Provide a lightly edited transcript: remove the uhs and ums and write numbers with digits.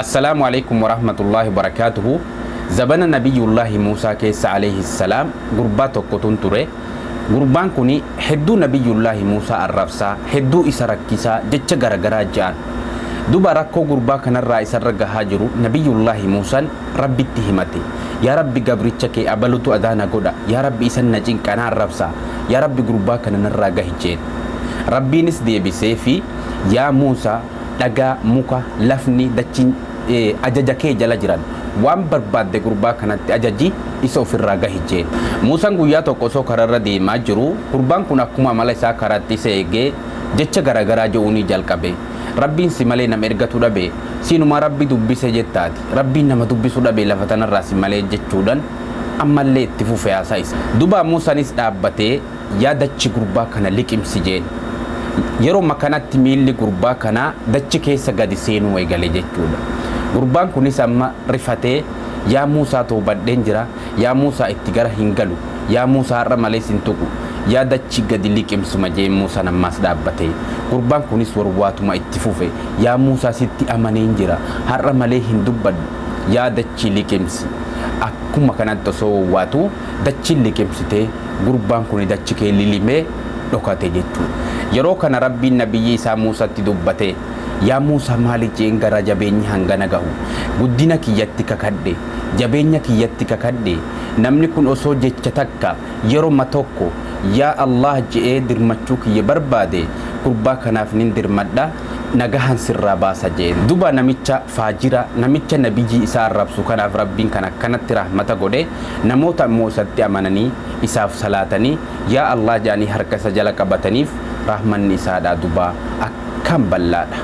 Assalamualaikum warahmatullahi wabarakatuh. Zabana Nabiyullahi Musa keessa alayhi salam gurbaa tokkotu ture. Gurbaan kuni hedduu Nabiyullahi Musa arrabsaa, hedduu isa rakkisaa, jecha garagaraa ja'an. Duba rakkoo gurbaa kanarraa isarra gahaa jiru Nabiyullahi Musaan Rabbitti himate. Yaa Rabbi gabricha kee abalutu adaana godha. Yaa Rabbi isan na cinqanaa arrabsaa. Yaa Rabbi gurbaa kana narraa gahi jeen. Rabbiinis deebisee fi yaa Musa dhagaa muka lafni dachiin ajaja kee jala jiran waan barbaadde gurbaa kanatti ajaji isa ofirraa gahi jeen. Musaan guyyaa tokko osoo kararra deemaa jiru gurbaan kun akkuma amala isaa karaatti isa eegee jecha garagaraa je'uunii jalqabe. Rabbiin si malee nama ergatu dhabe siinuma Rabbi dubbise jettaati. Rabbiin nama dubbisu dhabe lafa tanarraa si malee jechuudhaan ammallee itti fufee haasaa isa. Duba Musaanis dhaabbatee yaa dachi gurbaa kana liqimsi jeen. Yeroo makanatti miilli gurbaa kana dachi keessa gadi seenuu eegale jechuudha. Gurbaan kunis amma rifatee yaa Musaa toobadheen jira, yaa Musaa itti gara hin galu, yaa Musaa har'a malee sin tuqu, yaa dachi gadi liqimsuma jeen Musaan ammas dhaabbatee. Gurbaan kunis warwaatuma itti fufe yaa Musaa sitti amaneen jira, har'a malee hin dubbadhu, yaa dachi liqimsi. Akkuma kanatti osoo warwaatu dachi liqimsitee gurbaan kun dachi kee lilimee dhokate jechuudha. Yeroo kana Rabbiin nabiyyi isaa Musaatti dubbate yaa Musaa maali jeen gara jabeenya hangana gahu guddina kiyyatti kakadhe jabeenya kiyyatti kakadhe namni kun osoo jecha takka yeroo tokko yaa Allah je'ee dirmachuu kiyya barbaade gurbaa kanaaf nin dirmadha nagahan sirraa baasa jeen. Duba namicha faajira namicha nabiyyi isaa arrabsu kanaaf Rabbiin kan akkanatti rahmata godhe namoota immoo isatti amananii isaaf salaatanii yaa Allah jaanii harka isa jala qabataniif rahmanni isaadhaa duba akkam bal'aadha.